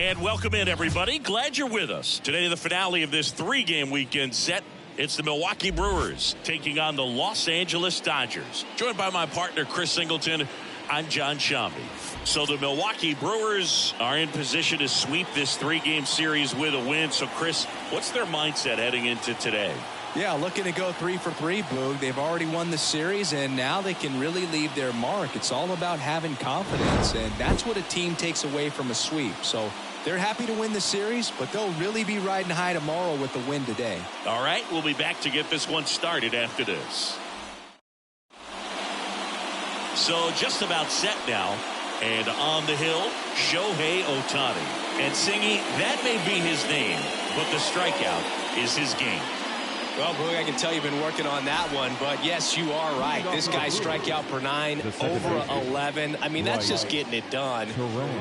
And welcome in, everybody. Glad you're with us. Today, the finale of this three-game weekend set. It's the Milwaukee Brewers taking on the Los Angeles Dodgers. Joined by my partner, Chris Singleton. I'm John Shambi. So the Milwaukee Brewers are in position to sweep this three-game series with a win. So, Chris, what's their mindset heading into today? Yeah, looking to go 3 for 3, Boog. They've already won the series, and now they can really leave their mark. It's all about having confidence, and that's what a team takes away from a sweep. So they're happy to win the series, but they'll really be riding high tomorrow with the win today. All right, we'll be back to get this one started after this. So just about set now, and on the hill, Shohei Ohtani. And Singy, that may be his name, but the strikeout is his game. Well, Boog, I can tell you've been working on that one, but yes, you are right. This guy's strikeout per 9, over 11. I mean, that's just getting it done.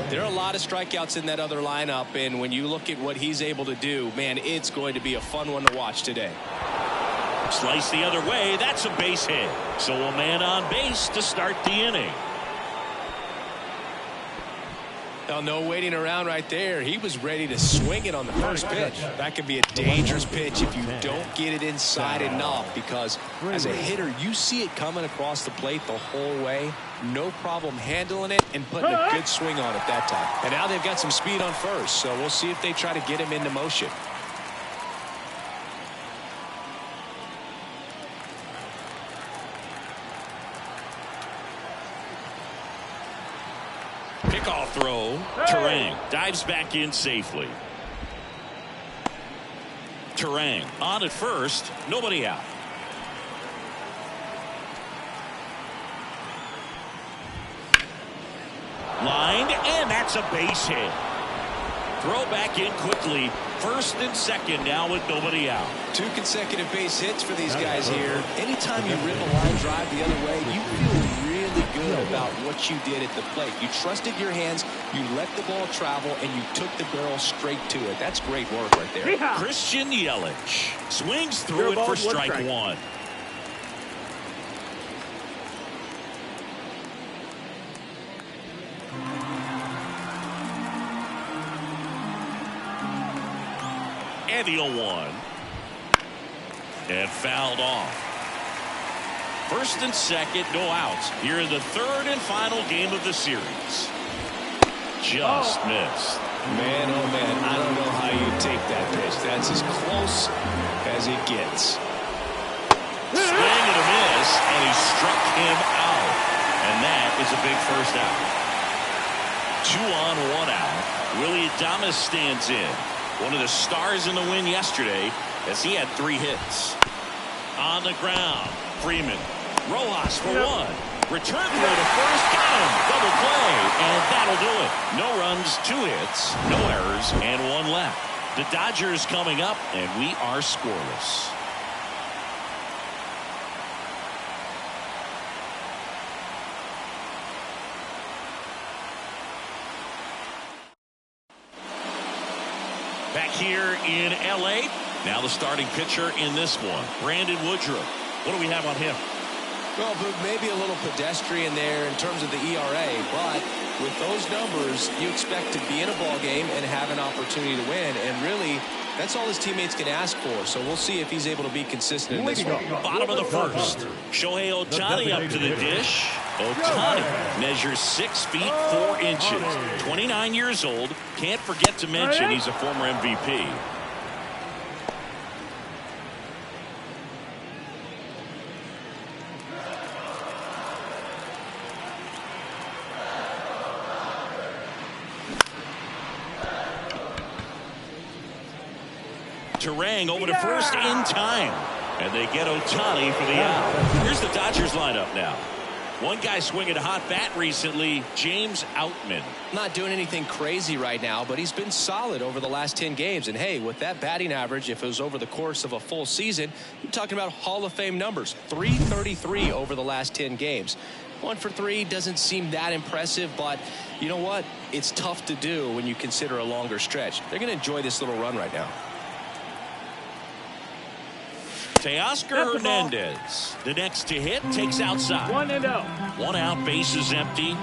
There are a lot of strikeouts in that other lineup, and when you look at what he's able to do, man, it's going to be a fun one to watch today. Slice the other way, that's a base hit. So a man on base to start the inning. Now, no waiting around right there. He was ready to swing it on the first pitch. That could be a dangerous pitch if you don't get it inside enough, because as a hitter, you see it coming across the plate the whole way. No problem handling it and putting a good swing on it that time. And now they've got some speed on first, so we'll see if they try to get him into motion. Pickoff throw. Terang dives back in safely. Terang on at first. Nobody out. Lined, and that's a base hit. Throw back in quickly. First and second now with nobody out. 2 consecutive base hits for these guys here. Anytime you rip a line drive the other way, you feel really good about what you did at the plate. You trusted your hands, you let the ball travel, and you took the barrel straight to it. That's great work right there. Christian Yelich swings through it for strike one. And the 0-1. And fouled off. First and second, no outs. Here in the third and final game of the series. Just missed. Man, oh man, I don't know how you take that pitch. That's as close as it gets. Swing and a miss, and he struck him out. And that is a big first out. 2 on, 1 out. Willie Adames stands in. One of the stars in the win yesterday, as he had 3 hits. On the ground, Freeman. Rojas for 1. Return throw to first. Got him. Double play. And that'll do it. No runs, 2 hits, no errors, and 1 left. The Dodgers coming up, and we are scoreless. Back here in L.A., now the starting pitcher in this one, Brandon Woodruff. What do we have on him? Well, Boog, maybe a little pedestrian there in terms of the ERA, but with those numbers, you expect to be in a ball game and have an opportunity to win, and really, that's all his teammates can ask for. So we'll see if he's able to be consistent in this one. Bottom of the first. Shohei Ohtani up to the dish. Ohtani measures 6 feet 4 inches. 29 years old. Can't forget to mention he's a former MVP. Terang over to first in time. And they get Ohtani for the out. Here's the Dodgers lineup now. One guy swinging a hot bat recently, James Outman. Not doing anything crazy right now, but he's been solid over the last 10 games. And hey, with that batting average, if it was over the course of a full season, you're talking about Hall of Fame numbers. 333 over the last 10 games. 1 for 3 doesn't seem that impressive, but you know what? It's tough to do when you consider a longer stretch. They're going to enjoy this little run right now. Teoscar Hernandez, the next to hit, takes outside. 1 out, bases empty.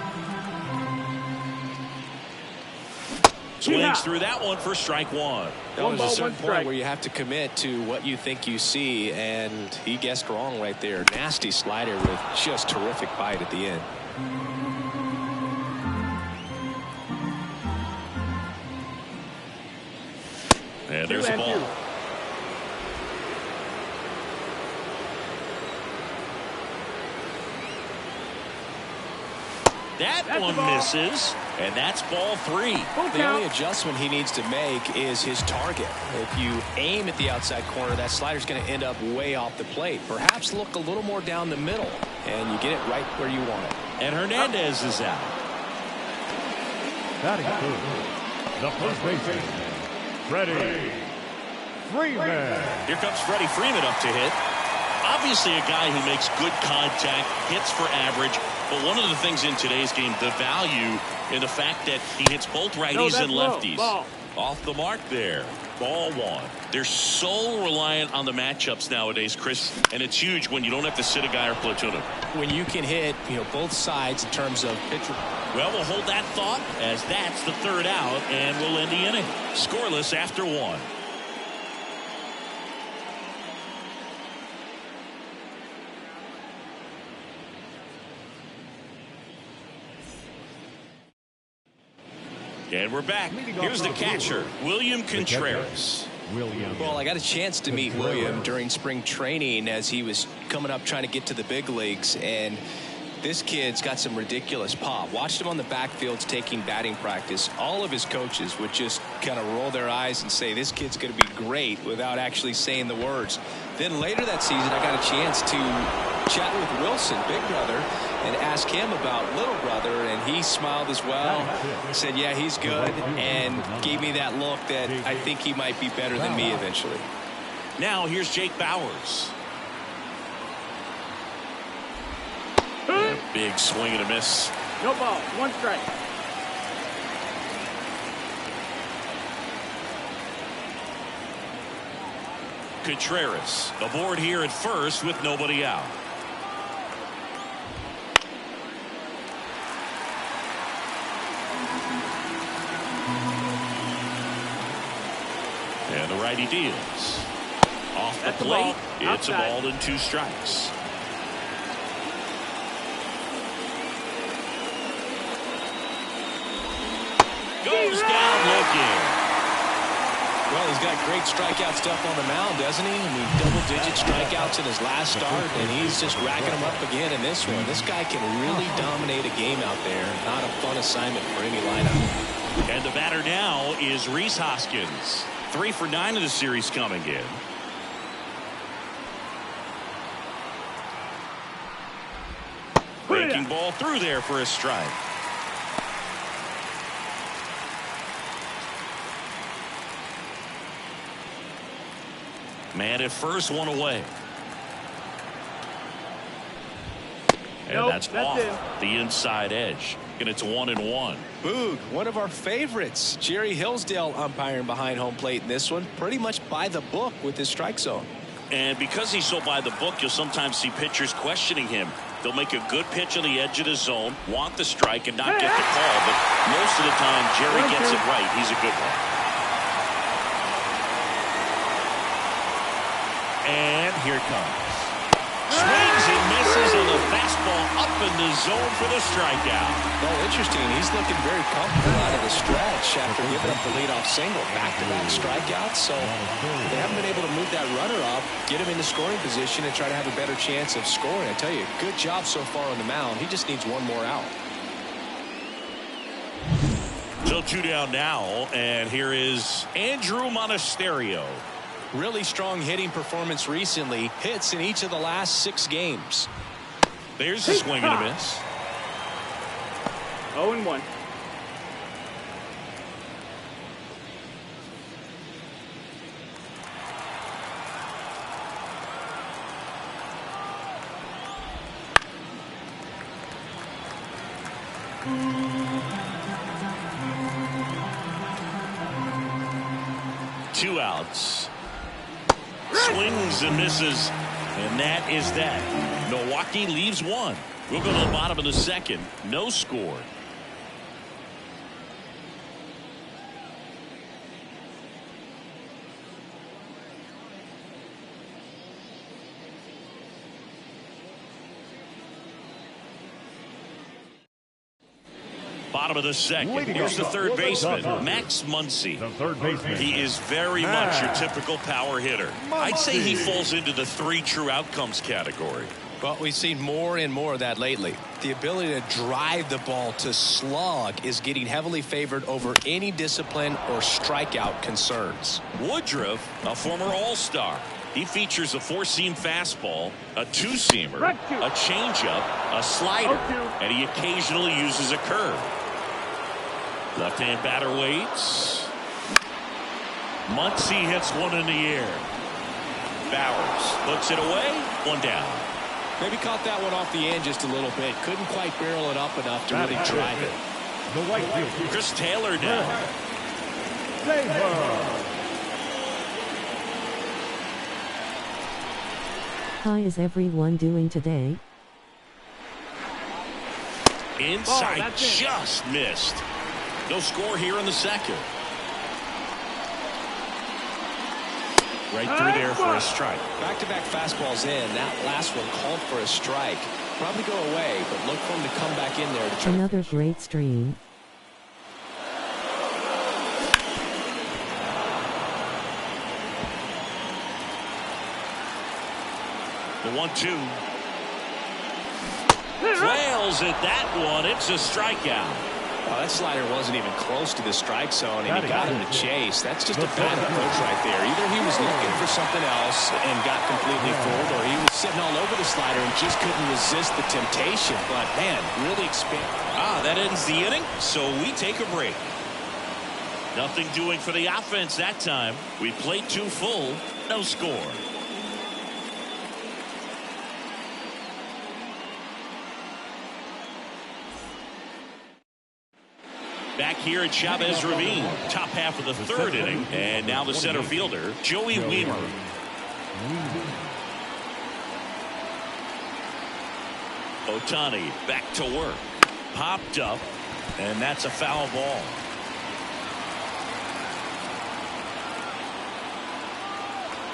Swings through that one for strike one. There's a certain point where you have to commit to what you think you see, and he guessed wrong right there. Nasty slider with just terrific bite at the end. And there's a ball. That one misses, and that's ball three. The only adjustment he needs to make is his target. If you aim at the outside corner, that slider's going to end up way off the plate. Perhaps look a little more down the middle, and you get it right where you want it. And Hernandez is out. Batting third, the first baseman, Freddie Freeman. Here comes Freddie Freeman up to hit. Obviously a guy who makes good contact, hits for average, but one of the things in today's game, the value in the fact that he hits both righties and lefties. Off the mark there. Ball one. They're so reliant on the matchups nowadays, Chris, and it's huge when you don't have to sit a guy or platoon him. When you can hit, both sides in terms of pitcher. Well, we'll hold that thought as that's the third out, and we'll end the inning. Scoreless after one. And we're back. Here's the catcher, William Contreras. Well, I got a chance to meet William during spring training as he was coming up trying to get to the big leagues, and this kid's got some ridiculous pop. Watched him on the backfields taking batting practice. All of his coaches would just kind of roll their eyes and say, this kid's going to be great, without actually saying the words. Then later that season, I got a chance to chat with Wilson, big brother, and ask him about little brother, and he smiled as well. Said, yeah, he's good, and gave me that look that I think he might be better than me eventually. Now here's Jake Bauers. Big swing and a miss. No ball, one strike. Contreras aboard here at first with nobody out. And the righty deals. Off the plate, it's a ball and two strikes. Goes down looking. Well, he's got great strikeout stuff on the mound, doesn't he? I mean, double-digit strikeouts in his last start, and he's just racking them up again in this one. This guy can really dominate a game out there. Not a fun assignment for any lineup. And the batter now is Rhys Hoskins. 3 for 9 of the series coming in. Breaking ball through there for a strike. Man at first, one away. And that's off the inside edge. And it's 1-1. Boog, one of our favorites. Jerry Hillsdale umpiring behind home plate in this one. Pretty much by the book with his strike zone. And because he's so by the book, you'll sometimes see pitchers questioning him. They'll make a good pitch on the edge of the zone, want the strike, and not get the call. But most of the time, Jerry gets it right. He's a good one. And here it comes. Swings and misses on the fastball up in the zone for the strikeout. Well, interesting. He's looking very comfortable out of the stretch after giving up the leadoff single. Back-to-back strikeouts. So they haven't been able to move that runner up, get him into scoring position, and try to have a better chance of scoring. I tell you, good job so far on the mound. He just needs one more out. So 2 down now, and here is Andrew Monasterio. Really strong hitting performance recently. Hits in each of the last 6 games. There's a swing and a miss. 0-1. Two outs. Swings and misses, and that is that. Milwaukee leaves one. We'll go to the bottom of the second. No score. Bottom of the second. Here's the third baseman, Max Muncy. The third baseman. He is very much your typical power hitter. I'd say he falls into the 3 true outcomes category. Well, we've seen more and more of that lately. The ability to drive the ball to slug is getting heavily favored over any discipline or strikeout concerns. Woodruff, a former All-Star. He features a 4-seam fastball, a 2-seamer, a changeup, a slider, and he occasionally uses a curve. Left-hand batter waits. Muncy hits one in the air. Bowers hooks it away. One down. Maybe caught that one off the end just a little bit. Couldn't quite barrel it up enough to really drive it. The right field. Chris Taylor now. How is everyone doing today? Inside, just missed. No score here in the second. Right through there for a strike. Back-to-back fastballs in. That last one called for a strike. Probably go away, but look for him to come back in there to try. Another great stream. The 1-2. Trails at that one. It's a strikeout. Oh, that slider wasn't even close to the strike zone, and he got him to chase. That's just a bad approach right there. Either he was looking for something else and got completely fooled, or he was sitting all over the slider and just couldn't resist the temptation. But, man, really expand. That ends the inning, so we take a break. Nothing doing for the offense that time. We played 2 full, no score. Back here at Chavez Ravine, top half of the 3rd inning, and now the center fielder, Joey Wiemer. Ohtani back to work, popped up, and that's a foul ball.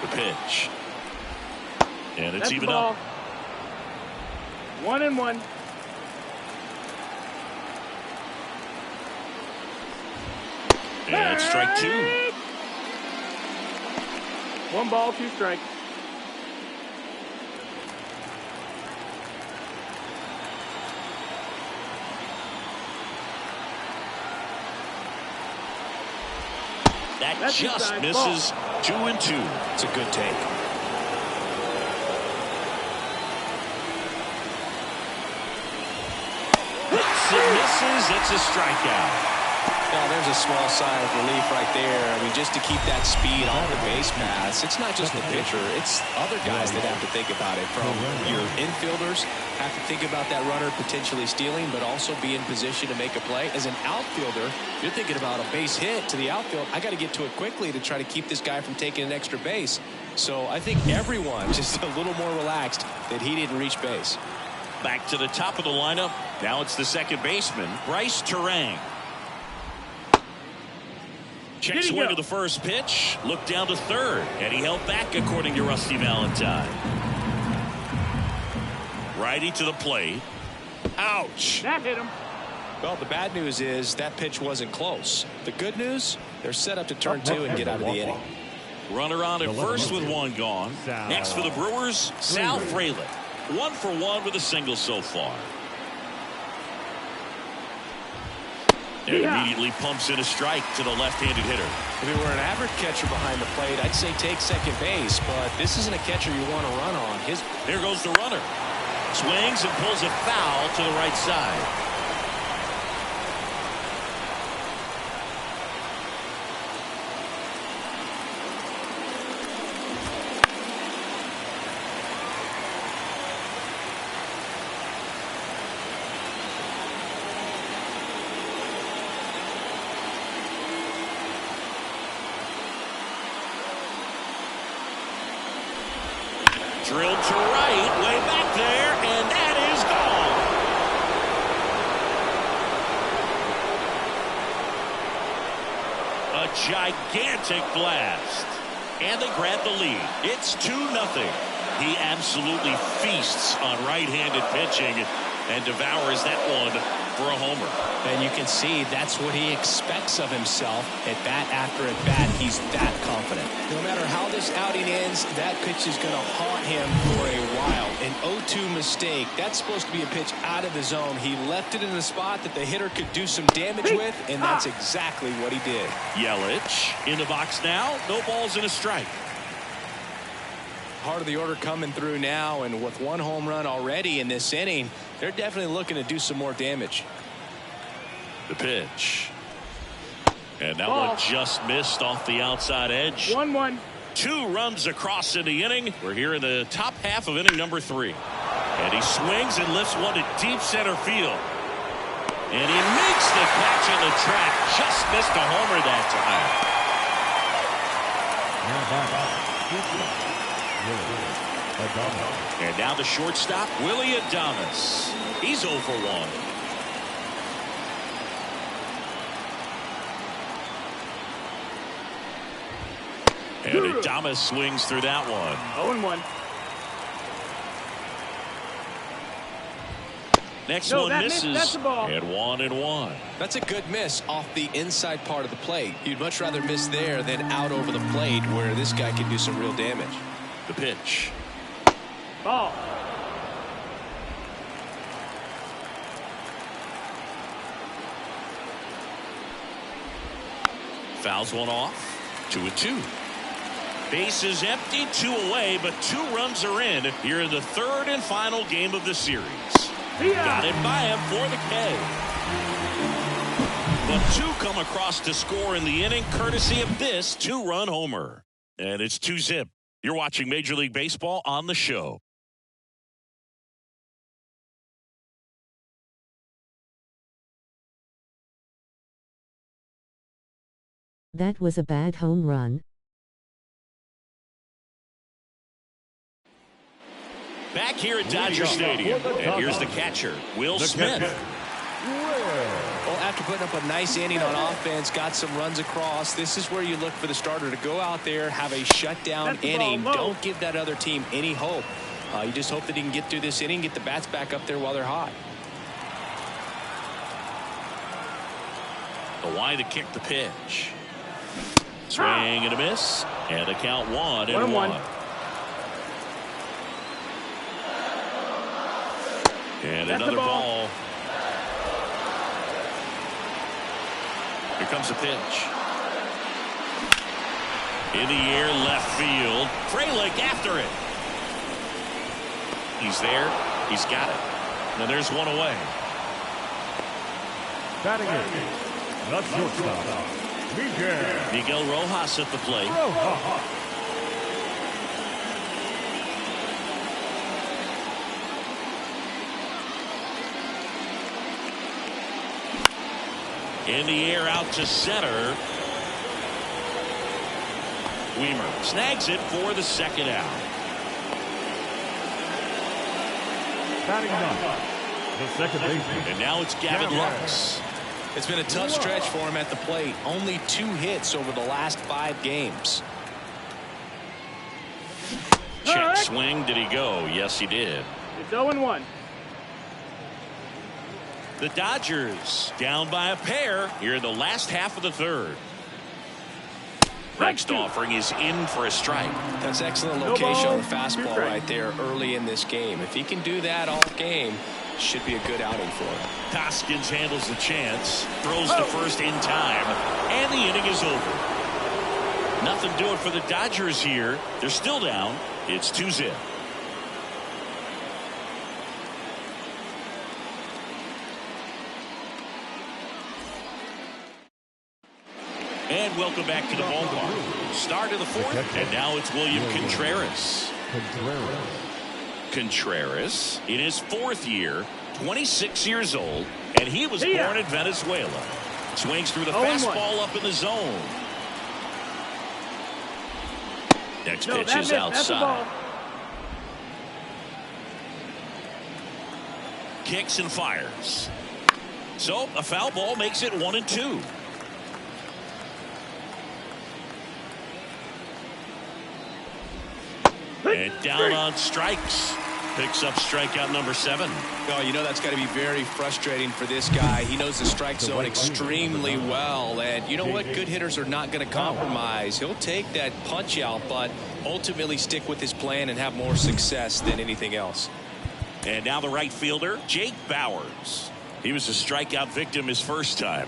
The pitch, and it's even up. 1-1. And strike 2. 1 ball, 2 strikes. That just misses. 2-2. It's a good take. Hits and misses. It's a strikeout. Well, there's a small sigh of relief right there. I mean, just to keep that speed on the base paths. It's not just the pitcher. It's other guys that have to think about it. From your infielders have to think about that runner potentially stealing, but also be in position to make a play. As an outfielder, you're thinking about a base hit to the outfield. I got to get to it quickly to try to keep this guy from taking an extra base. So I think everyone just a little more relaxed that he didn't reach base. Back to the top of the lineup. Now it's the second baseman, Bryce Terang. Check swing to the first pitch. Look down to third. And he held back, according to Rusty Valentine. Righty to the plate. Ouch. That hit him. Well, the bad news is that pitch wasn't close. The good news, they're set up to turn 2 and get out of the inning. Runner on at first with 1 gone. Next for the Brewers, Sal Frelick. 1 for 1 with a single so far. And immediately pumps in a strike to the left-handed hitter. If it were an average catcher behind the plate, I'd say take second base, but this isn't a catcher you want to run on. Here goes the runner. Swings and pulls it foul to the right side. Drilled to right, way back there, and that is gone. A gigantic blast. And they grab the lead. It's 2-0. He absolutely feasts on right-handed pitching. and devours that one for a homer. And you can see that's what he expects of himself at bat after at bat. He's that confident. No matter how this outing ends, that pitch is going to haunt him for a while. An 0-2 mistake. That's supposed to be a pitch out of the zone. He left it in a spot that the hitter could do some damage with, and that's exactly what he did. Yelich in the box now. No balls and a strike. Part of the order coming through now, and with one home run already in this inning, they're definitely looking to do some more damage. The pitch. And that one just missed off the outside edge. 1-1. 2 runs across in the inning. We're here in the top half of inning number 3. And he swings and lifts one to deep center field. And he makes the catch on the track. Just missed a homer that time. And now the shortstop, Willie Adames. He's 0 for 1. And Adames swings through that one. 0-1. Next No, one that misses. that's a ball. And 1-1. That's a good miss off the inside part of the plate. You'd much rather miss there than out over the plate where this guy can do some real damage. The pitch. Ball. Fouls one off. 2-2. Bases empty, 2 away, but 2 runs are in here in the 3rd and final game of the series. Got it by him for the K. But 2 come across to score in the inning, courtesy of this 2-run homer. And it's 2-zip. You're watching Major League Baseball on the show. That was a bad home run. Back here at Dodger Stadium, and here's the catcher, Will Smith. Well, after putting up a nice inning on offense, got some runs across, this is where you look for the starter to go out there, have a shutdown inning. Don't give that other team any hope. You just hope that he can get through this inning, get the bats back up there while they're hot. The line to kick the pitch. Swing and a miss, and a count 1-1. And another ball. Here comes the pitch. In the air, left field. Frelick after it. He's there. He's got it. And there's one away. Batting in, the shortstop, Miguel Rojas at the plate. In the air out to center. Weimer snags it for the 2nd out. Batting ninth, the second baseman. And now it's Gavin Lux. It's been a tough stretch for him at the plate. Only 2 hits over the last 5 games. Check swing. Did he go? Yes, he did. It's 0-1. The Dodgers down by a pair here in the last half of the 3rd. Next offering is in for a strike. That's excellent location on the fastball right there early in this game. If he can do that all game, should be a good outing for him. Hoskins handles the chance, throws to first in time, and the inning is over. Nothing doing for the Dodgers here. They're still down. It's 2-zip. And welcome back to the ballpark. Start of the 4th, and now it's William Contreras. Contreras in his 4th year, 26 years old, and he was born in Venezuela. Swings through the fastball up in the zone. Next pitch is outside. Kicks and fires. So a foul ball makes it 1-2. And down on strikes. picks up strikeout number 7. Oh, you know that's got to be very frustrating for this guy. He knows the strike zone extremely well. And you know what? Good hitters are not going to compromise. He'll take that punch out, but ultimately stick with his plan and have more success than anything else. And now the right fielder, Jake Bowers. He was a strikeout victim his first time.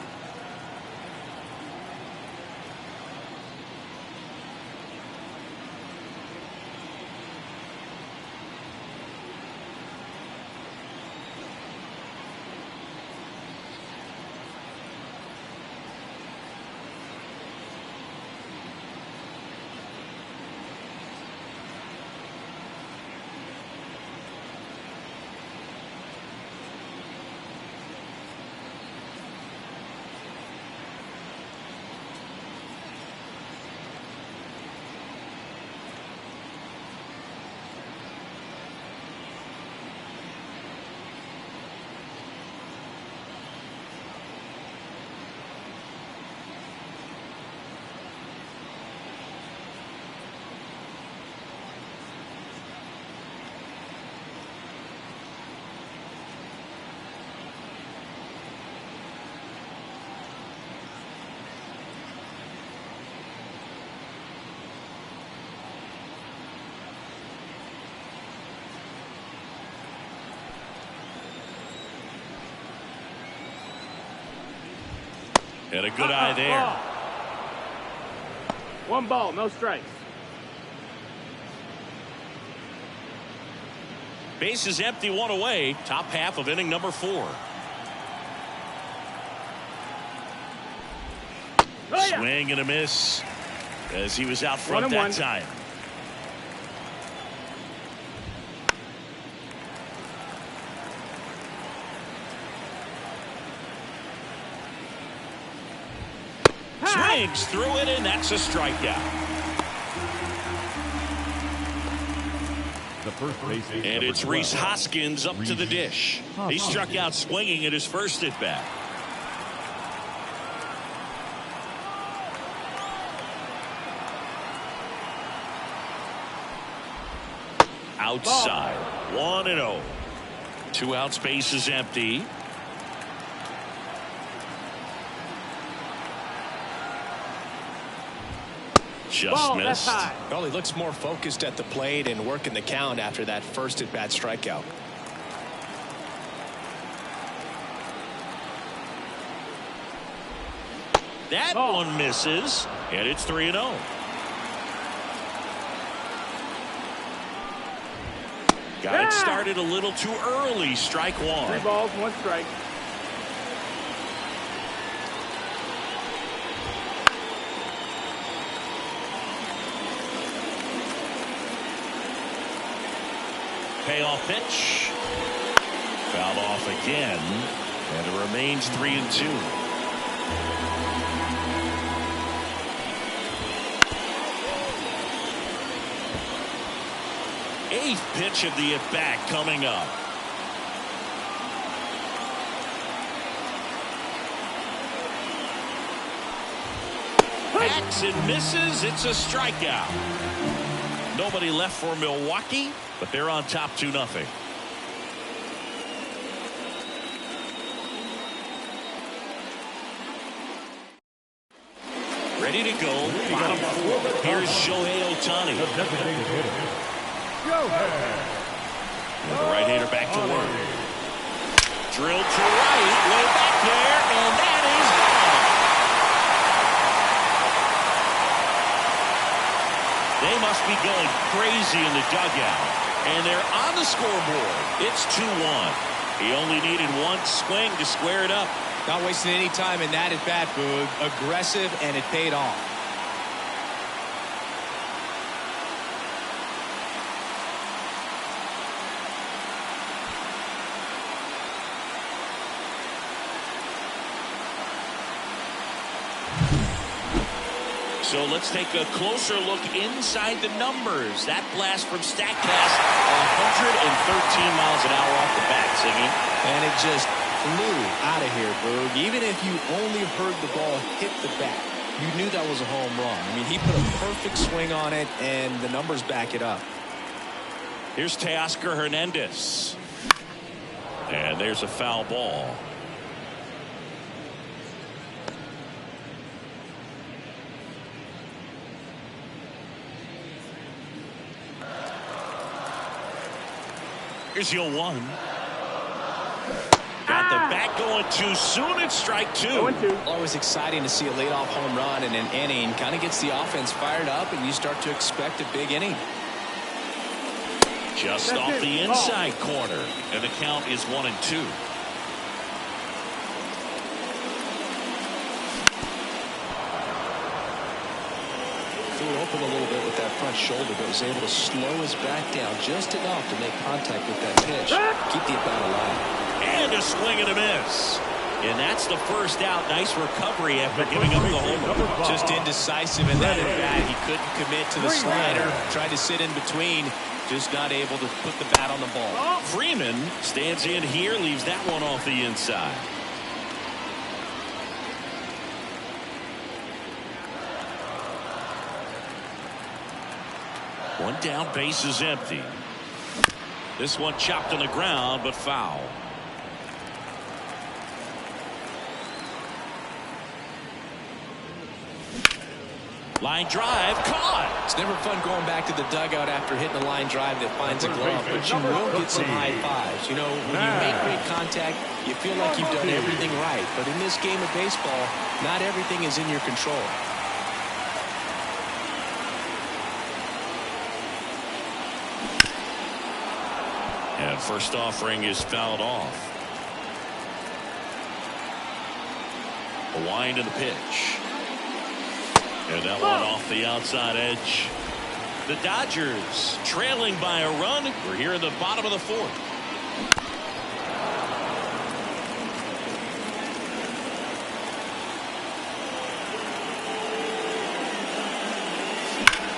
Had a good eye there. One ball, no strikes. Base is empty, 1 away. Top half of inning number 4. Swing and a miss as he was out front that time. Swings through it, and that's a strikeout. The first baseman. And it's Rhys Hoskins up to the dish. He struck out swinging at his first at bat. Outside, 1-0. 2 outs, base is empty. Just missed. Well, he looks more focused at the plate and working the count after that first at bat strikeout. That one misses, and it's 3-0. Got it started a little too early. Strike 1. 3 balls, 1 strike. Payoff pitch. Fouled off again, and it remains 3-2. Eighth pitch of the at-bat coming up. Hacks and misses. It's a strikeout. Nobody left for Milwaukee, but they're on top 2-0. Ready to go. Bottom 4. Here's Shohei Ohtani. The right-hander back to work. Drilled to right, way back there, and that is gone. They must be going crazy in the dugout, and they're on the scoreboard. It's 2-1. He only needed 1 swing to square it up. Not wasting any time in that at bat, Boog. Aggressive, and it paid off. So let's take a closer look inside the numbers. That blast from StatCast, 113 miles an hour off the bat, Siggy. And it just flew out of here, Boog. Even if you only heard the ball hit the bat, you knew that was a home run. I mean, he put a perfect swing on it, and the numbers back it up. Here's Teoscar Hernandez. And there's a foul ball. Here's your 1. Got the bat going too soon. It's strike 2. Always exciting to see a leadoff home run in an inning. Kind of gets the offense fired up, and you start to expect a big inning. Just off the inside corner, and the count is 1-2. Threw open a little bit with that front shoulder, but was able to slow his bat down just enough to make contact with that pitch. Keep the at-bat alive. And a swing and a miss. And that's the first out. Nice recovery after giving up the home run. Just indecisive in that at-bat. He couldn't commit to the slider. Tried to sit in between. Just not able to put the bat on the ball. Freeman stands in here, leaves that one off the inside. One down, base is empty. This one chopped on the ground, but foul. Line drive, caught. It's never fun going back to the dugout after hitting a line drive that finds a glove, but you will get some high fives. You know, when you make great contact, you feel like you've done everything right. But in this game of baseball, not everything is in your control. And first offering is fouled off. A wind of the pitch. And that one off the outside edge. The Dodgers trailing by a run. We're here in the bottom of the 4th.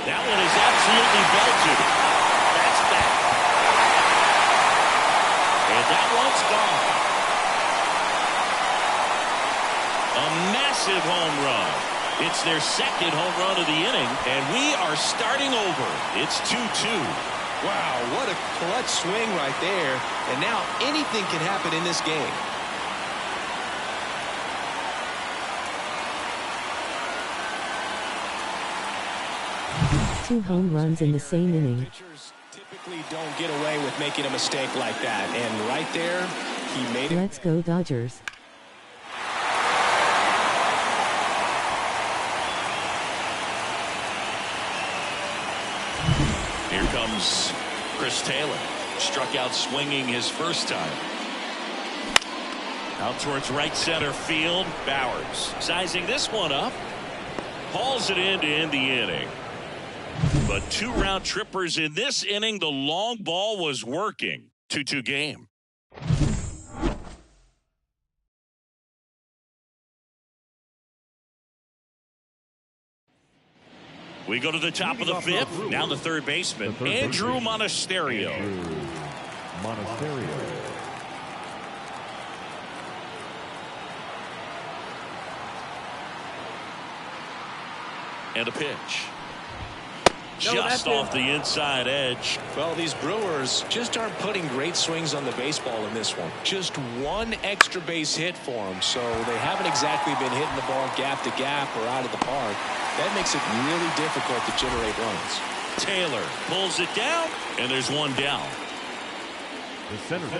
That one is absolutely belted. That's back. And that one's gone. A massive home run. It's their second home run of the inning, and we are starting over. It's 2-2. Wow, what a clutch swing right there. And now anything can happen in this game. Two home runs in the same inning. Pitchers typically don't get away with making a mistake like that. And right there, he made it. Let's go Dodgers. Here comes Chris Taylor. Struck out swinging his first time. Out towards right center field. Bowers sizing this one up. Hauls it in to end the inning. But 2 round trippers in this inning. The long ball was working. 2-2 game. We go to the top of the 5th. Now the third baseman, Andrew Monasterio. And a pitch. Just off the inside edge. Well, these Brewers just aren't putting great swings on the baseball in this one. Just one extra base hit for them, so they haven't exactly been hitting the ball gap to gap or out of the park. That makes it really difficult to generate runs. Taylor pulls it down, and there's one down.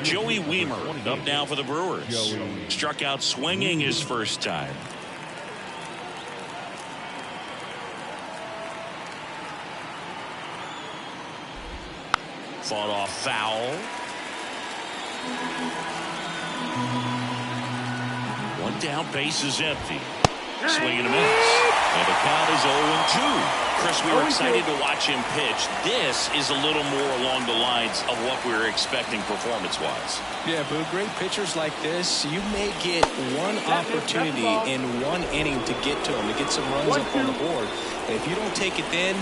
Joey Wiemer up now for the Brewers. Struck out swinging his first time. Fought off foul. One down, base is empty. Swing and a miss. And the count is 0-2. Chris, we were excited to watch him pitch. This is a little more along the lines of what we were expecting performance-wise. Yeah, but great pitchers like this, you may get one opportunity in one inning to get to them, to get some runs up on the board. And if you don't take it then,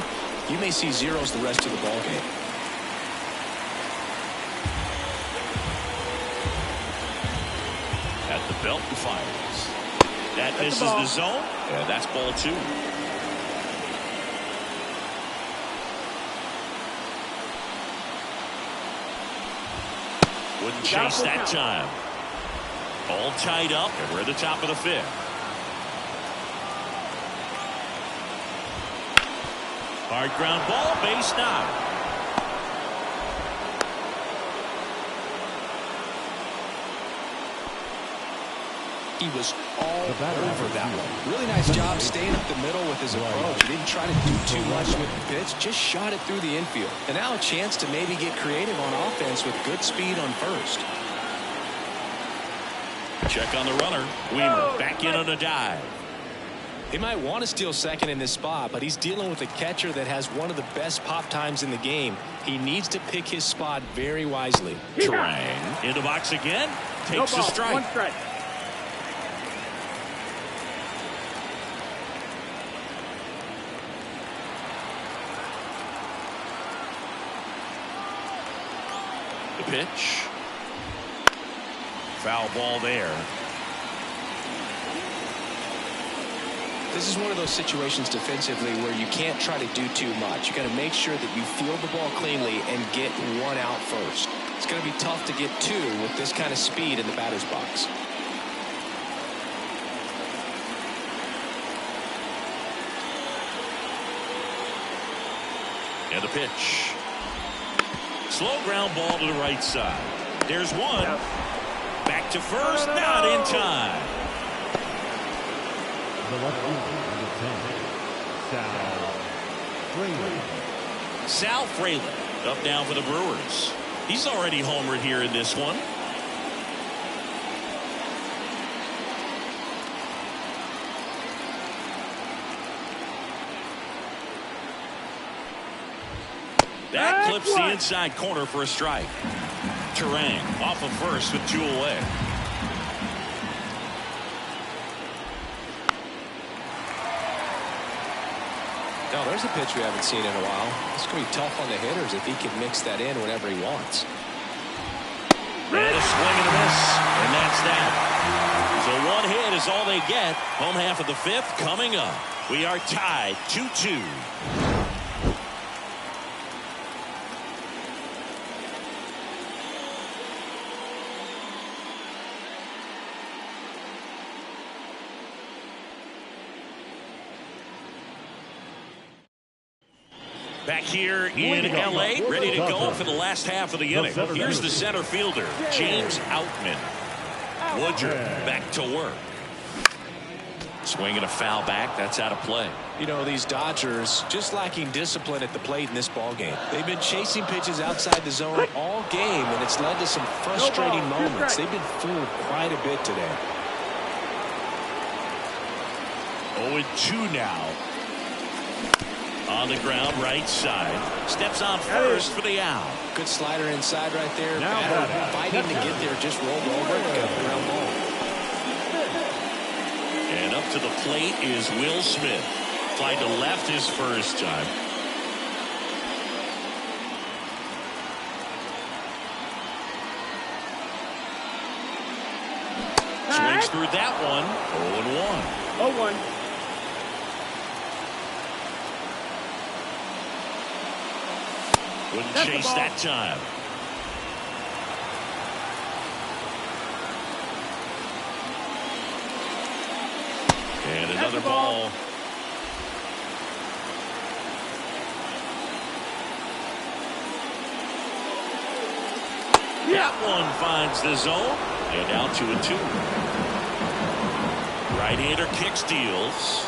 you may see zeros the rest of the ballgame. At the belt and fires. That misses the zone, and that's ball 2. Wouldn't chase that time. All tied up, and we're at the top of the 5th. Hard ground ball, base knock. He was all over that one. Really nice job staying up the middle with his approach. He didn't try to do too much with the pitch, just shot it through the infield. And now a chance to maybe get creative on offense with good speed on first. Check on the runner. Weimer back in on a dive. They might want to steal second in this spot, but he's dealing with a catcher that has one of the best pop times in the game. He needs to pick his spot very wisely. Terang in the box again. Takes a strike. 1 strike. The pitch. Foul ball there. This is one of those situations defensively where you can't try to do too much. You got to make sure that you field the ball cleanly and get one out first. It's going to be tough to get two with this kind of speed in the batter's box. And the pitch. Slow ground ball to the right side. There's one. Back to first, not in time. The left fielder, number 10, Sal Fraley up down for the Brewers. He's already homered here in this one. That clips the inside corner for a strike. Terang off of first with 2 away. Now there's a pitch we haven't seen in a while. It's going to be tough on the hitters if he can mix that in whenever he wants. And a swing and a miss, and that's that. So 1 hit is all they get. Home half of the 5th coming up. We are tied 2-2. Back here in L.A., ready to go for the last half of the inning. Here's the center fielder, James Outman. Woodruff back to work. Swinging a foul back. That's out of play. You know, these Dodgers just lacking discipline at the plate in this ball game. They've been chasing pitches outside the zone all game, and it's led to some frustrating moments. They've been fooled quite a bit today. 0-2 now. On the ground, right side. Steps on first for the out. Good slider inside right there. Batter fighting to get there, just rolled over and got a ground ball. And up to the plate is Will Smith. Fly to left his first time. Swings through that one. 0-1. 0-1. Wouldn't chase that time. And another ball. That one finds the zone. And down to a 2. Right-hander kick steals.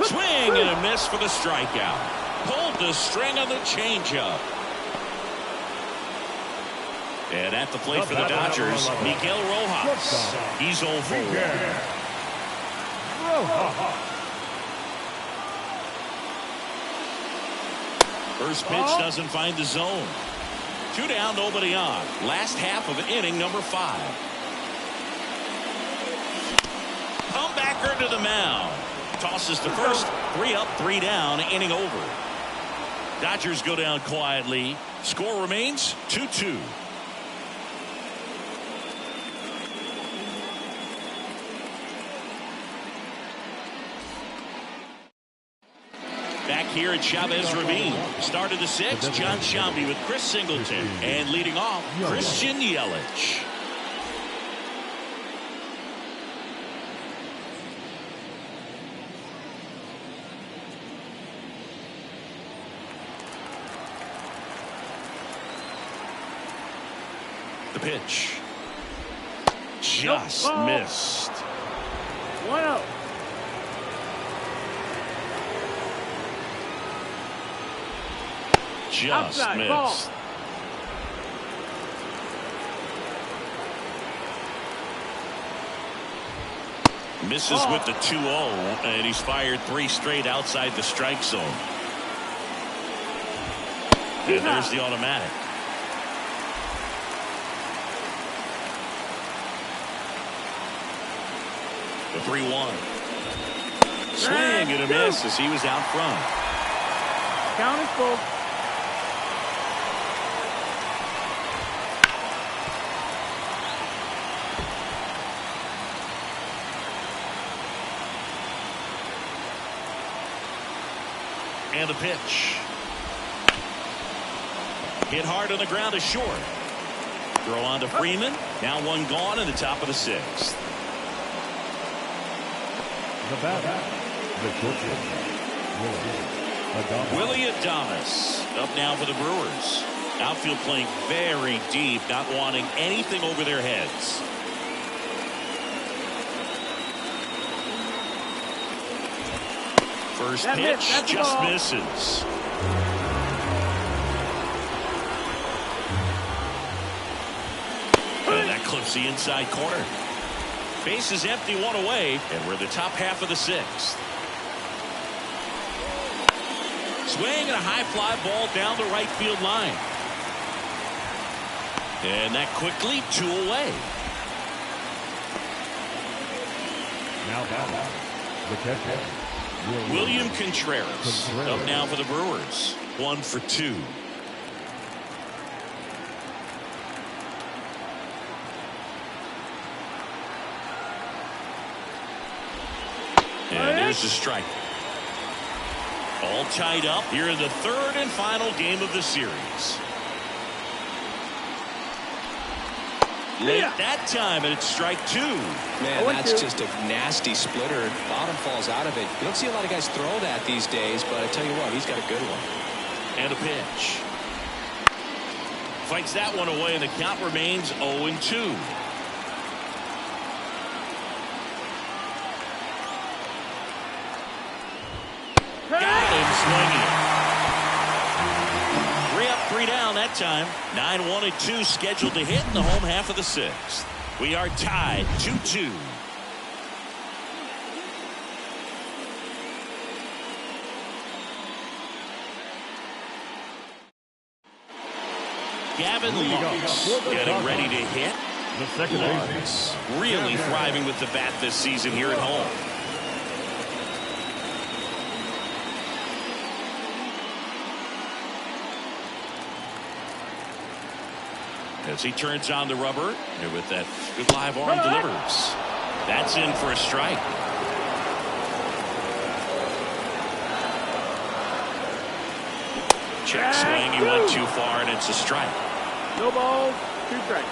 Swing and a miss for the strikeout. Pulled the string on the changeup. And at the plate for the Dodgers, Miguel Rojas. He's 0 for 1. First pitch doesn't find the zone. 2 down, nobody on. Last half of inning number 5. Comebacker to the mound. Tosses to first. 3 up, 3 down, inning over. Dodgers go down quietly. Score remains 2-2. Back here at Chavez Ravine. Started the 6th, John Shambi with Chris Singleton. And leading off, Christian Yelich. The pitch. Just missed. 1-0. Just Outside, missed. ball. Misses with the 2-0, and he's fired 3 straight outside the strike zone. And there's the automatic. The 3-1. Swing and a miss as he was out front. Count is full. And the pitch. Hit hard on the ground is short. Throw on to Freeman. Now one gone in the top of the 6th. The batter, the catcher, Willie Adames up now for the Brewers. Outfield playing very deep, not wanting anything over their heads. First pitch just misses. And that clips the inside corner. Base is empty, 1 away, and we're in the top half of the 6th. Swing and a high fly ball down the right field line. And that quickly 2 away. Now batting, the catcher, William Contreras up now for the Brewers. 1 for 2. And there's the strike. All tied up here in the 3rd and final game of the series. Late that time, and it's strike 2. Man, that's just a nasty splitter. Bottom falls out of it. You don't see a lot of guys throw that these days, but I tell you what, he's got a good one. And a pitch. Fights that one away, and the count remains 0-2. Got him swinging. 3 up, 3 down that time. 9-1-2 scheduled to hit in the home half of the 6th. We are tied 2-2. Gavin Lux getting ready to hit. the second Lux really thriving with the bat this season here at home. As he turns on the rubber, and with that good live arm delivers. That's in for a strike. Check swing, he went too far, and it's a strike. No balls, 2 strikes.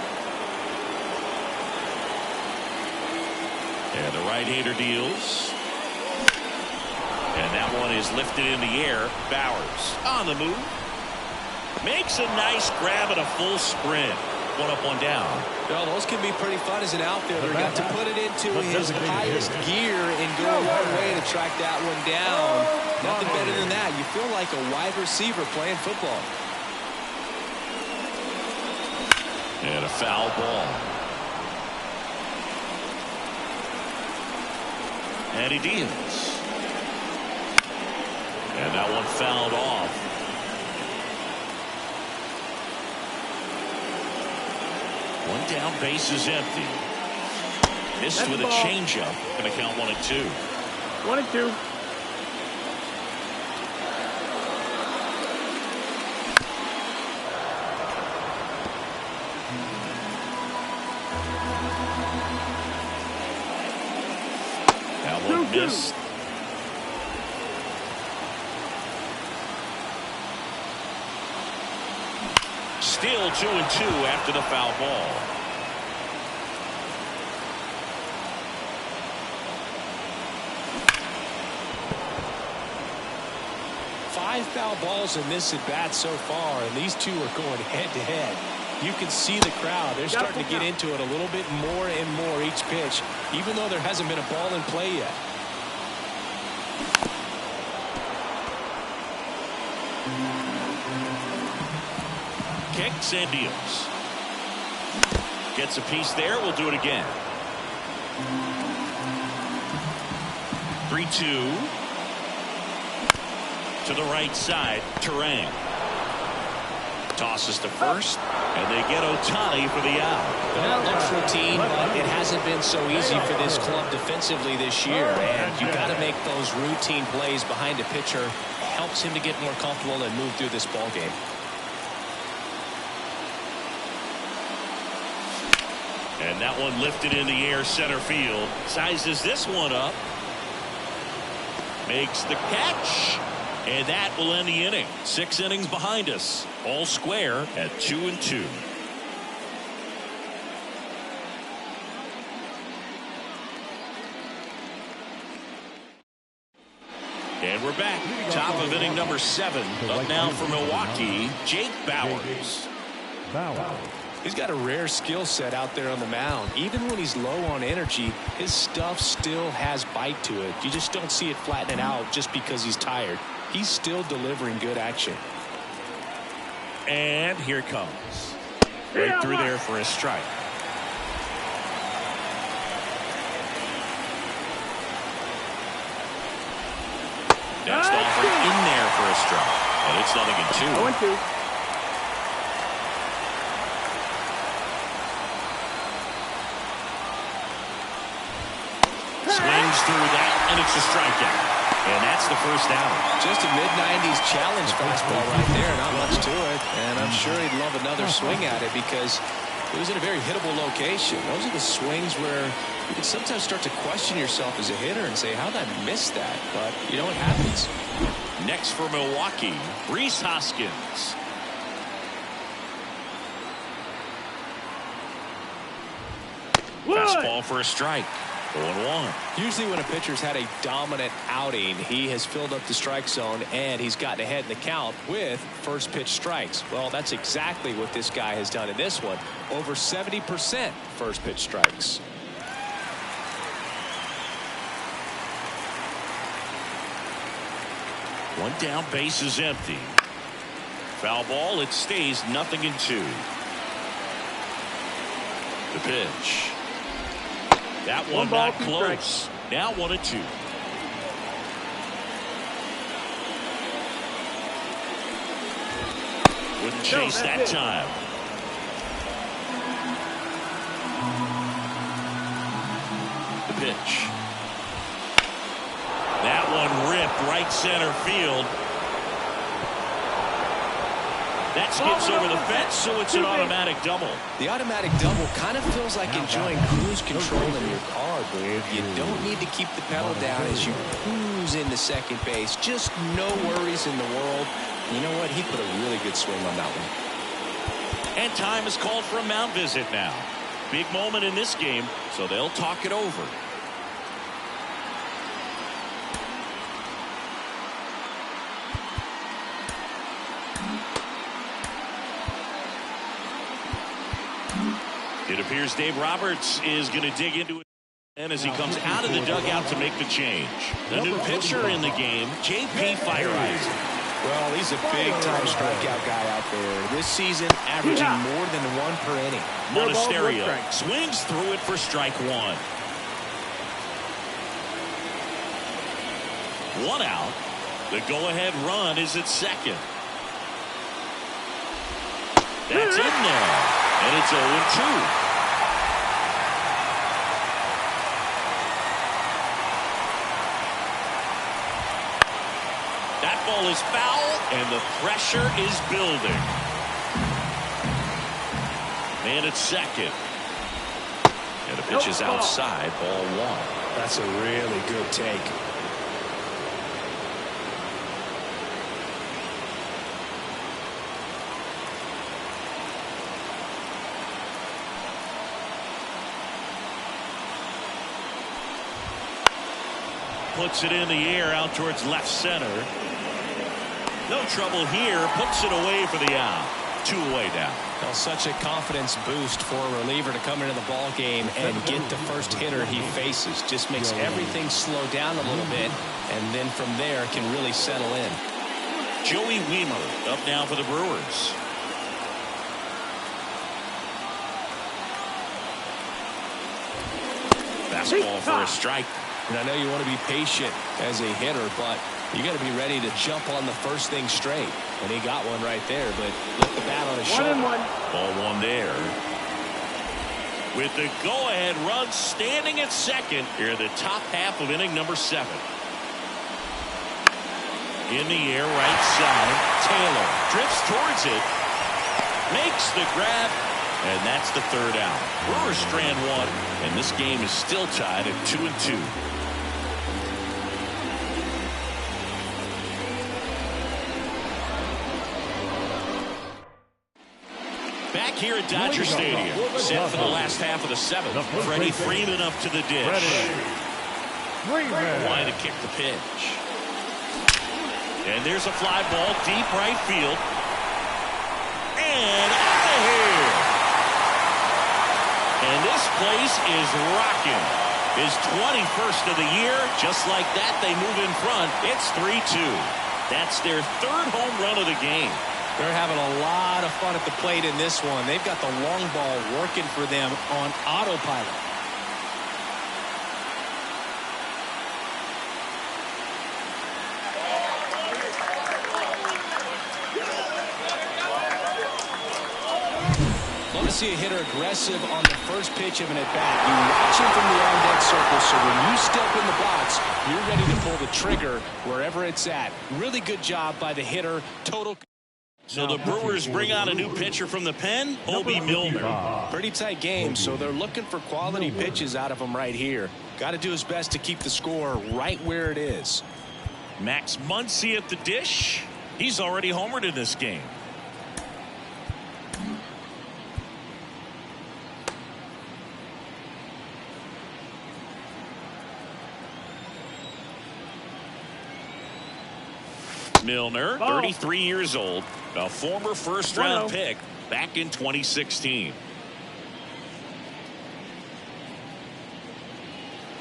And the right-hander deals. And that one is lifted in the air. Bowers on the move. Makes a nice grab and a full sprint. 1 up, 1 down. Well, those can be pretty fun as an outfielder. Got to put it into his highest gear and go a long way to track that one down. Nothing better than that. You feel like a wide receiver playing football. And a foul ball. And he deals. And that one fouled off. One down, base is empty. Missed with a changeup. Going to count 1-2. 1-2. That one missed. Still 2-2 after the foul ball. Five foul balls in this at bat so far, and these two are going head to head. You can see the crowd. They're starting to get into it a little bit more and more each pitch, even though there hasn't been a ball in play yet. Kicks and deals. Gets a piece there. We'll do it again. 3-2. To the right side. Terang. Tosses to first. And they get Ohtani for the out. Well, it looks routine, but it hasn't been so easy for this club defensively this year. And you've got to make those routine plays behind a pitcher. Helps him to get more comfortable and move through this ball game. And that one lifted in the air center field. Sizes this one up. Makes the catch. And that will end the inning. 6 innings behind us. All square at 2-2. And we're back. Top of inning number 7. Up now for Milwaukee, Jake Bauers. He's got a rare skill set out there on the mound. Even when he's low on energy, his stuff still has bite to it. You just don't see it flattening out just because he's tired. He's still delivering good action. And here it comes. Right through there for a strike. Next offer in there for a strike. And it's 0-2. 0-2. Swings through that, and it's a strikeout. And that's the first out. Just a mid-90s challenge fastball right there. Not much to it. And I'm sure he'd love another swing at it because it was in a very hittable location. Those are the swings where you can sometimes start to question yourself as a hitter and say, how did I miss that? But you know what happens. Next for Milwaukee, Rhys Hoskins. Fastball for a strike. 0-1. Usually when a pitcher's had a dominant outing, he has filled up the strike zone and he's gotten ahead in the count with first pitch strikes. Well, that's exactly what this guy has done in this one. Over 70% first pitch strikes. One down, base is empty. Foul ball, it stays 0-2. The pitch. That one not close. Now 1-2. Wouldn't chase that time. The pitch. That one ripped right center field. That skips over the fence, so it's an automatic double. The automatic double kind of feels like enjoying cruise control in your car, Brave. You don't need to keep the pedal down as you cruise into second base. Just no worries in the world. You know what? He put a really good swing on that one. And time is called for a mound visit now. Big moment in this game, so they'll talk it over. It appears Dave Roberts is going to dig into it and as he comes out of the dugout to make the change. The new pitcher in the game, J.P. Fireeyes. Well, he's a big-time strikeout guy out there. This season, averaging more than 1 per inning. Monasterio swings through it for strike 1. 1 out. The go-ahead run is at second. That's in there. And it's 0-2. That ball is foul, and the pressure is building. Man at second. And the pitch is outside, ball 1. That's a really good take. puts it in the air out towards left center. No trouble here. Puts it away for the out. 2 away now. Well, such a confidence boost for a reliever to come into the ball game and get the first hitter he faces. Just makes everything slow down a little bit, and then from there can really settle in. Joey Weimer up now for the Brewers. Fastball for a strike. And I know you want to be patient as a hitter, but you got to be ready to jump on the first thing straight. And he got one right there, but left the bat on his shoulder. 1-1. Ball one there. With the go-ahead run standing at second here, the top half of inning number 7. In the air, right side. Taylor drifts towards it. Makes the grab. And that's the 3rd out. Brewers strand 1. And this game is still tied at 2-2. Back here at Dodger Stadium. Set for the last half of the 7th. Freddie Freeman up to the dish. Why to kick the pitch. And there's a fly ball deep right field. And out of here. And this place is rocking. His 21st of the year. Just like that, they move in front. It's 3-2. That's their 3rd home run of the game. They're having a lot of fun at the plate in this one. They've got the long ball working for them on autopilot. Love to see a hitter aggressive on the first pitch of an at-bat. You watch him from the on-deck circle, so when you step in the box, you're ready to pull the trigger wherever it's at. Really good job by the hitter. Total. So the Brewers bring out a new pitcher from the pen, Obi Milner. Pretty tight game, so they're looking for quality pitches out of him right here. Got to do his best to keep the score right where it is. Max Muncy at the dish. He's already homered in this game. Milner, 33 years old, a former first-round pick back in 2016.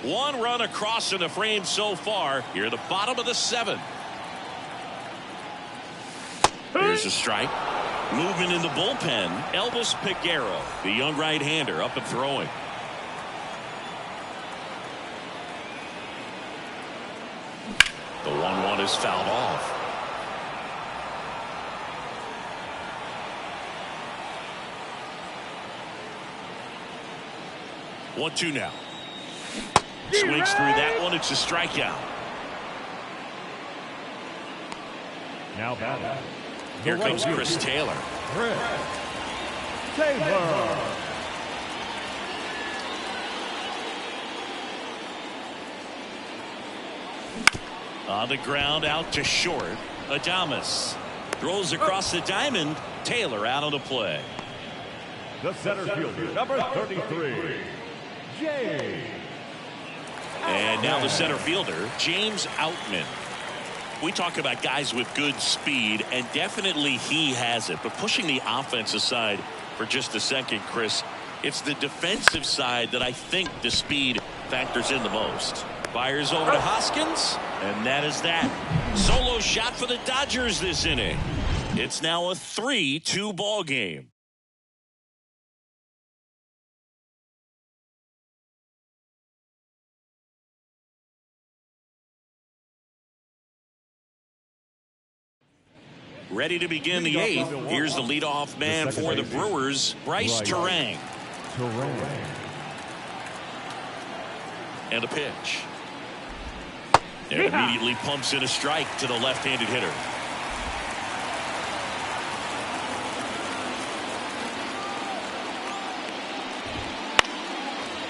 1 run across in the frame so far. Here at the bottom of the 7th. Here's a strike. Movement in the bullpen. Elvis Peguero, the young right-hander, up and throwing. The 1-1 is fouled off. One, 2 now. Swings through that one. It's a strikeout. Now batting. Here comes Chris Taylor. Taylor. On the ground, out to short. Adames throws across the diamond. Taylor out on the play. The center fielder, number 33, James. And now the center fielder, James Outman. We talk about guys with good speed, and definitely he has it. But pushing the offense aside for just a second, Chris, it's the defensive side that I think the speed factors in the most. Fires over to Hoskins, and that is that. Solo shot for the Dodgers this inning. It's now a 3-2 ball game. Ready to begin the 8th. Here's the leadoff man for the Brewers, Bryce Terang. And a pitch. And immediately pumps in a strike to the left-handed hitter.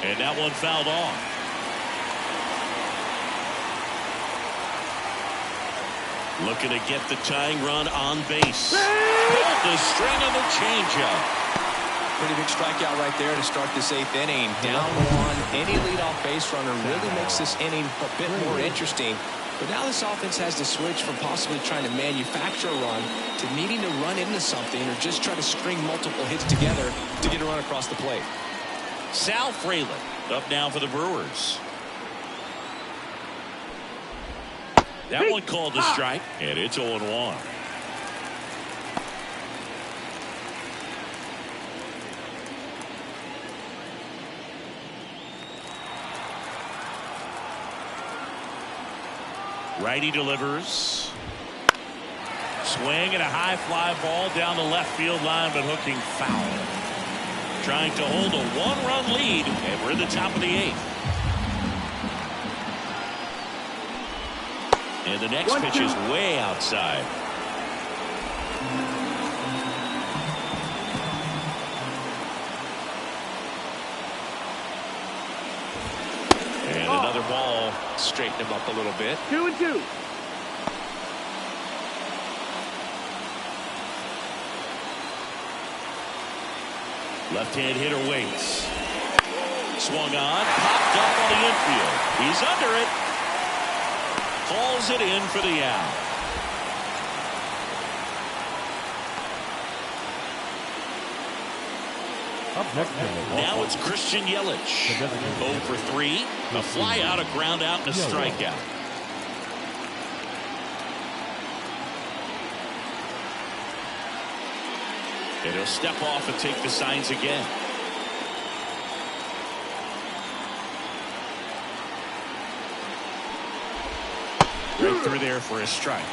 And that one fouled off. Looking to get the tying run on base. Pulled the string of the changeup. pretty big strikeout right there to start this 8th inning. Down one, any leadoff base runner really makes this inning a bit more interesting. But now this offense has to switch from possibly trying to manufacture a run to needing to run into something or just try to string multiple hits together to get a run across the plate. Sal Fraley up now for the Brewers. That one called a strike, and it's 0-1. Righty delivers. Swing and a high fly ball down the left field line, but hooking foul. Trying to hold a one-run lead, and we're in the top of the 8th. And the next pitch is way outside. And another ball. Straighten him up a little bit. 2-2. Left-hand hitter waits. Swung on, popped up on the infield. He's under it. Calls it in for the out. Up next, Now it's Christian Yelich. 0 for 3. A fly out, a ground out, and a strikeout. And he'll step off and take the signs again. Right through there for a strike.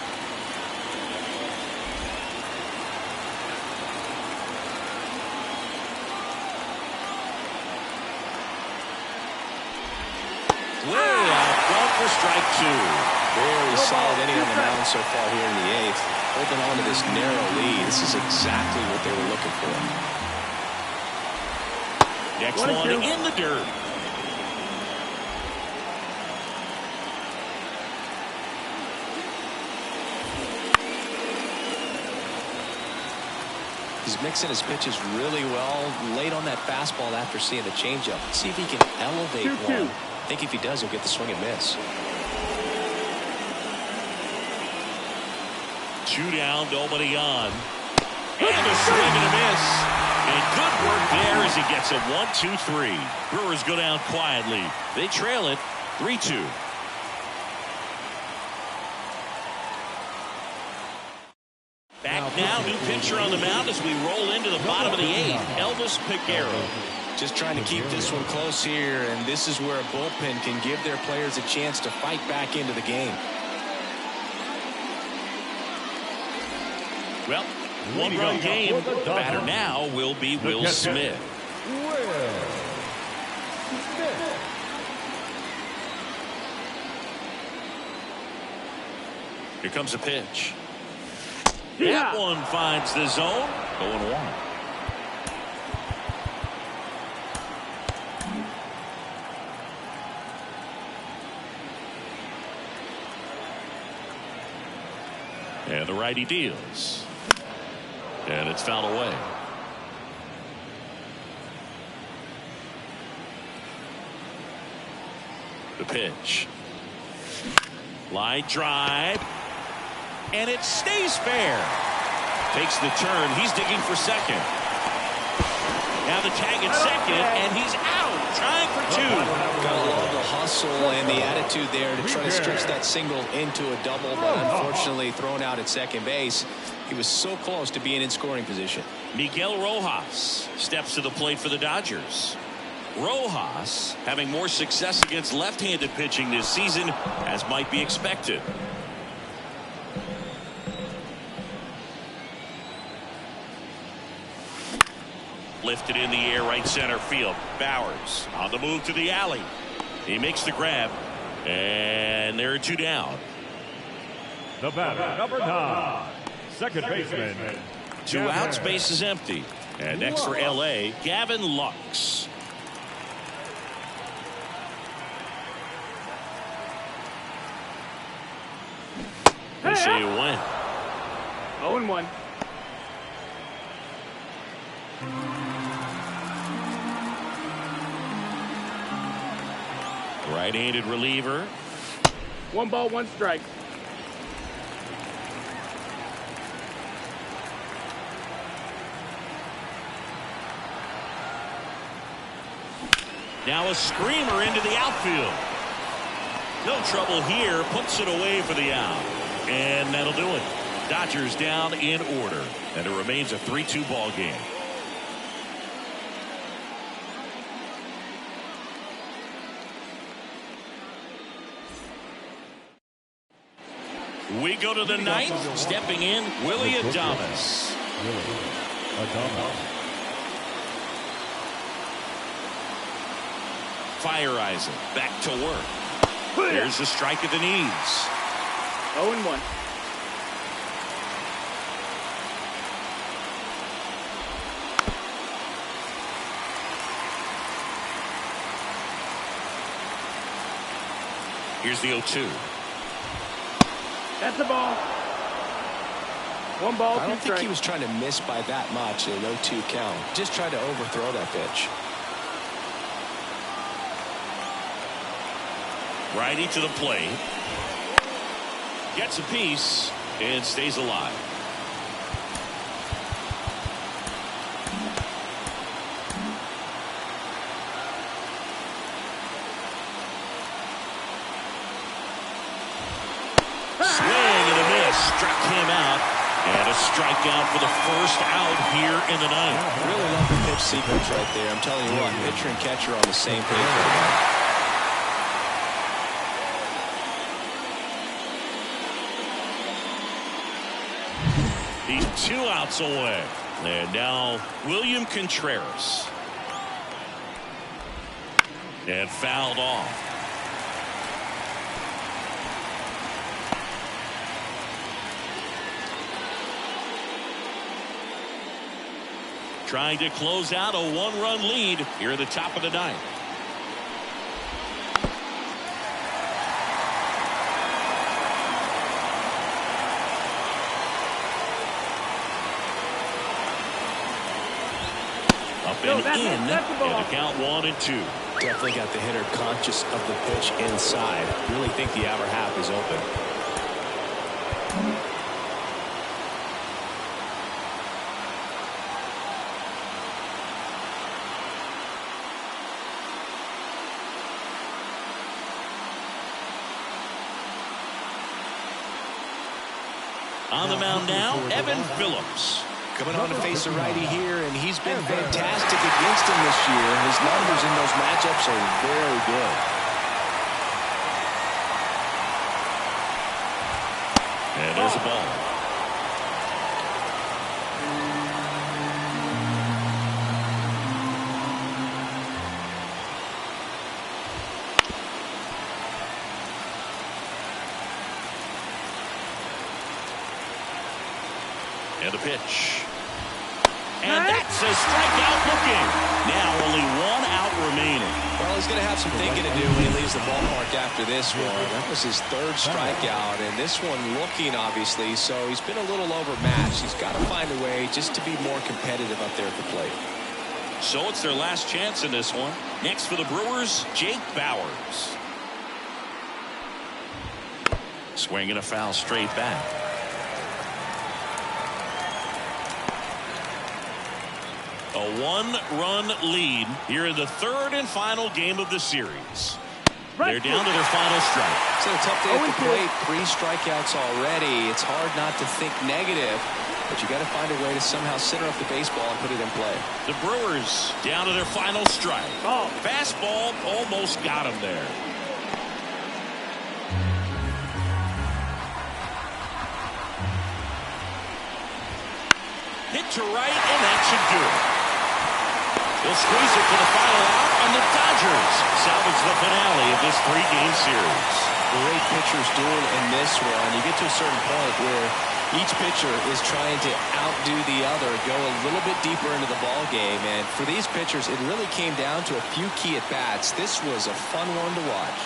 Way out front for strike 2. Very solid inning on the mound so far here in the 8th. Holding on to this narrow lead. This is exactly what they were looking for. Next one in the dirt. He's mixing his pitches really well. Late on that fastball after seeing the changeup. See if he can elevate one. I think if he does, he'll get the swing and miss. 2 down, nobody on. And a swing and a miss. And good work there as he gets it 1-2-3. Brewers go down quietly. They trail it 3-2. Back now, new pitcher on the mound as we roll into the bottom of the 8th. Elvis Peguero. Just trying to keep this one close here, and this is where a bullpen can give their players a chance to fight back into the game. Well, one-run game. Batter now will be Will Smith. Here comes a pitch. That one finds the zone. 0-1. And the righty deals. And it's fouled away. The pitch. Line drive. And it stays fair. Takes the turn. He's digging for second. Now the tag at second, and he's out. Trying for 2. Gotta love the hustle and the attitude there to try to stretch that single into a double, but unfortunately thrown out at second base. He was so close to being in scoring position. Miguel Rojas steps to the plate for the Dodgers. Rojas having more success against left-handed pitching this season, as might be expected. Lifted in the air, right center field. Bowers on the move to the alley. He makes the grab, and there are 2 down. The batter, number 9, second baseman. 2 outs, base is empty. And next for LA, Gavin Lux. They say you win. 0-1. Right-handed reliever. 1 ball, 1 strike. Now a screamer into the outfield. No trouble here. Puts it away for the out. And that'll do it. Dodgers down in order. And it remains a 3-2 ball game. We go to the ninth. Stepping in, Willie Adames. Fire Isaac back to work. There's the strike at the knees. 0-1. Here's the 0-2. That's the ball. 1 ball, 2 strikes. I don't think he was trying to miss by that much in an 0-2 count. Just tried to overthrow that pitch. Righty to the plate. Gets a piece and stays alive. Swing and a miss. Struck him out. And a strikeout for the first out here in the ninth. Really love the pitch sequence right there. I'm telling you what, pitcher and catcher on the same page right now. He's 2 outs away. And now William Contreras. And fouled off. Trying to close out a 1-run lead here at the top of the ninth. Up and in, and a count 1-2. Definitely got the hitter conscious of the pitch inside. Really think the outer half is open. On the mound now, Evan Phillips. Coming on to face a righty here, and he's been fantastic against him this year. His numbers in those matchups are very good. And there's a ball. And a pitch. And that's a strikeout looking. Now only 1 out remaining. Well, he's going to have some thinking to do when he leaves the ballpark after this one. That was his 3rd strikeout, and this one looking, obviously, so he's been a little overmatched. He's got to find a way just to be more competitive up there at the plate. So it's their last chance in this one. Next for the Brewers, Jake Bauers. Swinging a foul straight back. A 1-run lead here in the 3rd and final game of the series. They're down to their final strike. It's a tough day at the plate. 3 strikeouts already. It's hard not to think negative, but you got to find a way to somehow center up the baseball and put it in play. The Brewers down to their final strike. Fastball almost got him there. Hit to right, and that should do it. They'll squeeze it for the final out, and the Dodgers salvage the finale of this 3-game series. Great pitchers doing in this one. You get to a certain point where each pitcher is trying to outdo the other, go a little bit deeper into the ball game, and for these pitchers, it really came down to a few key at-bats. This was a fun one to watch.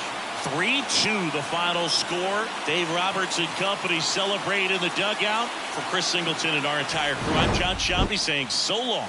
3-2 the final score. Dave Roberts and company celebrate in the dugout. For Chris Singleton and our entire crew, I'm John Shelby saying so long.